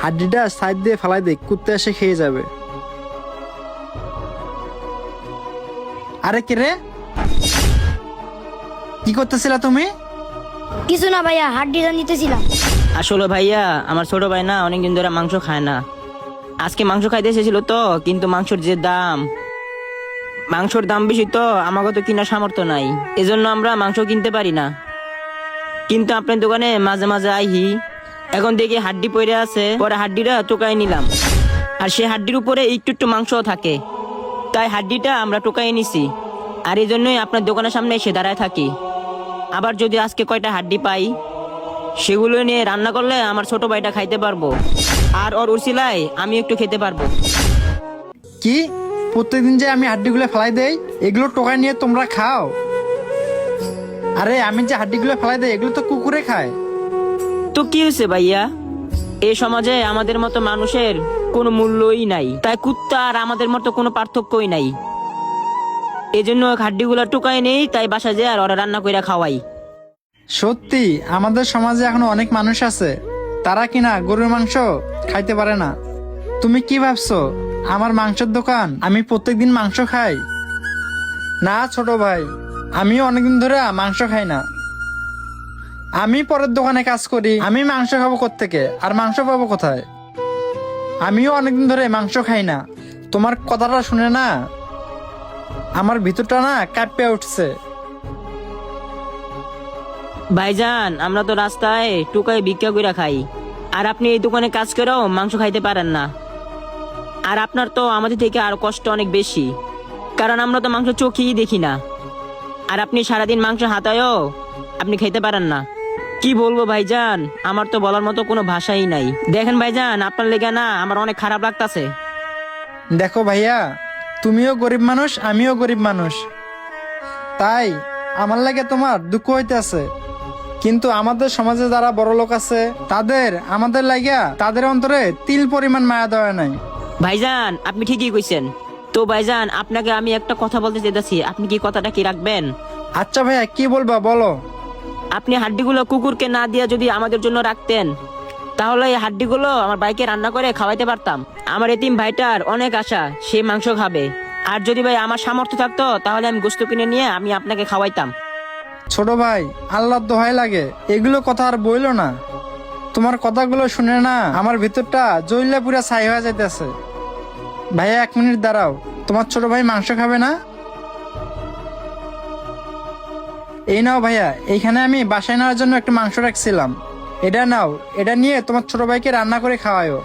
হাড্ডিটা side দিয়ে ফেলাই দে, কুত্তে এসে খেয়ে যাবে। আরে কে রে, কি করতেছিলা তুমি? কিছু না ভাইয়া, হাড্ডিটা নিতেছিলাম। আসলে ভাইয়া আমার ছোট ভাই না অনেকদিন ধরে মাংস খায় না। আজকে মাংস খাইতে এসেছিল তো, কিন্তু মাংসের যে দাম, মাংসর দাম বেশি তো আমাকে তো কিনার সামর্থ্য নাই, এজন্য আমরা মাংস কিনতে পারি না। কিন্তু আপনার দোকানে মাঝে মাঝে আইহি, এখন দেখি হাড্ডি পড়ে আছে, পরে হাড্ডিটা টোকাই নিলাম। আর সে হাড্ডির উপরে একটু একটু মাংসও থাকে, তাই হাড্ডিটা আমরা টোকাই নিছি। আর এই জন্যই আপনার দোকানের সামনে এসে দাঁড়ায় থাকি। আবার যদি আজকে কয়টা হাড্ডি পাই, সেগুলো নিয়ে রান্না করলে আমার ছোট ভাইটা খাইতে পারবো, আর ওর উসিলায় আমি একটু খেতে পারবো। কি প্রত্যেকদিন যে আমি হাড্ডিগুলো ফেলাই দেই, এগুলো টোকাই নিয়ে তোমরা খাও? আরে আমি যে হাড্ডিগুলো ফেলাই দেই, এগুলো তো কুকুরে খায়। তো কি হয়েছে ভাইয়া, এই সমাজে আমাদের মতো মানুষের কোনো মূল্যই নাই, তাই কুত্তা আর আমাদের মতো কোনো পার্থক্যই নাই। এজন্য হাড্ডিগুলো টুকাই নেই, তাই বাসা যায় আর ওরা রান্না করে খাওয়াই। সত্যি আমাদের সমাজে এখনো অনেক মানুষ আছে তারা কিনা গরুর মাংস খাইতে পারে না। তুমি কি ভাবছো আমার মাংসের দোকান, আমি প্রত্যেকদিন মাংস খাই? না ছোট ভাই, আমিও অনেকদিন ধরে মাংস খাই না। আমি পরের দোকানে কাজ করি, আমি মাংস খাবো কোত্থেকে, আর মাংস পাবো কোথায়? আমিও অনেকদিন ধরে মাংস খাই না। তোমার কথাটা শুনে না আমার ভিতরটা না কাঁপে উঠছে। ভাইজান আমরা তো রাস্তায় টুকাই ভিক্ষা কইরা খাই, আর আপনি এই দোকানে কাজ করেও মাংস খাইতে পারেন না। আর আপনার তো আমাদের থেকে আরো কষ্ট অনেক বেশি, কারণ আমরা তো মাংস চোখেই দেখি না। আর আপনি সারাদিন মাংস হাতায়ও আপনি খেতে পারেন না। কি বলবো ভাইজান, আমার তো বলার মতো কোনো ভাষাই নাই। দেখেন ভাইজান, আপনার লেগে না আমার অনেক খারাপ লাগতাছে। দেখো ভাইয়া, তুমিও গরিব মানুষ, আমিও গরিব মানুষ, তাই আমার লাগে তোমার দুঃখ হইতেছে। কিন্তু আমাদের সমাজে যারা বড় লোক আছে, তাদের আমাদের লাগিয়া তাদের অন্তরে তিল পরিমাণ মায়া দেওয়া নাই। ভাইজান আপনি ঠিকই কইছেন। তো ভাইজান আপনাকে আমি একটা কথা বলতে চাইতেছি, আপনি কি কথাটা কি রাখবেন? আচ্ছা ভাইয়া, কি বলবা বলো। আপনি হাড্ডিগুলো কুকুরকে না দিয়া যদি আমাদের জন্য রাখতেন, তাহলে এই হাড্ডিগুলো আমার ভাইকে রান্না করে খাওয়াইতে পারতাম। আমার এতিম ভাইটার অনেক আশা, সে মাংস খাবে। আর যদি ভাই আমার সামর্থ্য থাকতো, তাহলে আমি গোশত কিনে নিয়ে আমি আপনাকে খাওয়াইতাম। ছোট ভাই, আল্লাহর দোহাই লাগে, এগুলো কথা আর বইলো না। তোমার কথাগুলো শুনে না আমার ভিতরটা জ্বললে পুরা ছাই হয়ে যাইতেছে। ভাইয়া 1 মিনিট দাঁড়াও, তোমার ছোট ভাই মাংস খাবে না? এই নাও ভাইয়া, এইখানে আমি বাসায় নেওয়ার জন্য একটা মাংস রাখছিলাম, এটা নাও, এটা নিয়ে তোমার ছোট ভাইকে রান্না করে খাওয়ায়ো।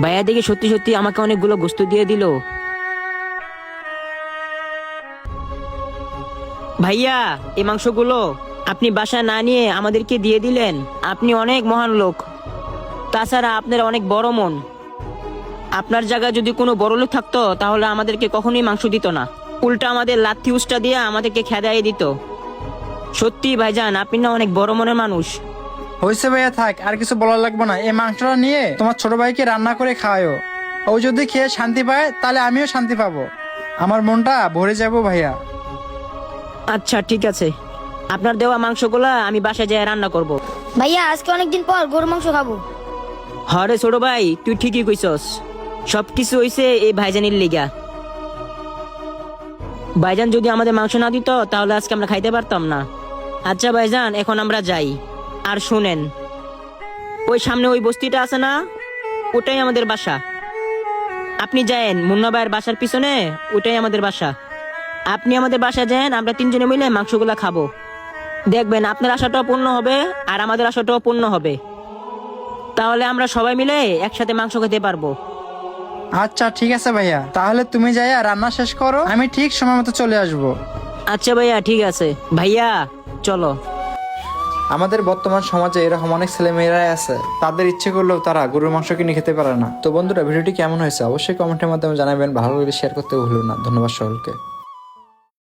ভাইয়া দেখে সত্যি সত্যি আমাকে অনেকগুলো গোশত দিয়ে দিল। ভাইয়া এই মাংসগুলো আপনি বাসায় না নিয়ে আমাদেরকে দিয়ে দিলেন, আপনি অনেক মহান লোক। তাছাড়া আপনার অনেক বড় মন। আপনার জায়গায় যদি কোনো বড় লোক থাকতো, তাহলে আমাদেরকে কখনোই মাংস দিত না, উল্টা আমাদের লাথি উষ্টা দিয়ে আমাদেরকে খেদাইয়ে দিত। সত্যি ভাইজান, আপনি না অনেক বড় মনের মানুষ। হয়েছে ভাইয়া, থাক, আর কিছু বলার লাগবে না। এই মাংসটা নিয়ে তোমার ছোট ভাইকে রান্না করে খাওয়ায়ো। ও যদি খেয়ে শান্তি পায়, তাহলে আমিও শান্তি পাবো, আমার মনটা ভরে যাবো ভাইয়া। আচ্ছা ঠিক আছে, আপনার দেওয়া মাংসগুলা আমি বাসায় যেয়ে রান্না করব। ভাইয়া আজকে অনেকদিন পর গরু মাংস খাবো। হরে ছোট ভাই, তুই ঠিকই কইছস, সবকিছু হইছে এই ভাইজানের লিগা। ভাইজান যদি আমাদের মাংস না দিত, তাহলে আজকে আমরা খাইতে পারতাম না। আচ্ছা ভাইজান, এখন আমরা যাই। আর শুনেন, ওই সামনে ওই বস্তিটা আছে না, ওটাই আমাদের বাসা। আপনি যায়েন মুন্না ভাইয়ের বাসার পিছনে, ওটাই আমাদের বাসা। আপনি আমাদের বাসায় যান, আমরা 3 জনে মিলে মাংসগুলা খাবো। দেখবেন আপনার আশাটাও পূর্ণ হবে, আর আমাদের আশাটাও পূর্ণ হবে। তাহলে আমরা সবাই মিলে একসাথে মাংস খেতে পারবো। আচ্ছা ঠিক আছে ভাইয়া, তাহলে তুমি যাইয়া রান্না শেষ করো, আমি ঠিক সময় মতো চলে আসবো। আচ্ছা ভাইয়া ঠিক আছে। ভাইয়া চলো। আমাদের বর্তমান সমাজে এরকম অনেক ছেলেমেয়েরাই আছে, তাদের ইচ্ছে করলেও তারা গরুর মাংস কিনে খেতে পারে না। তো বন্ধুরা, ভিডিওটি কেমন হয়েছে অবশ্যই কমেন্টের মাধ্যমে জানাবেন, ভালো লাগলে শেয়ার করতে ভুলবেন না। ধন্যবাদ সকলকে।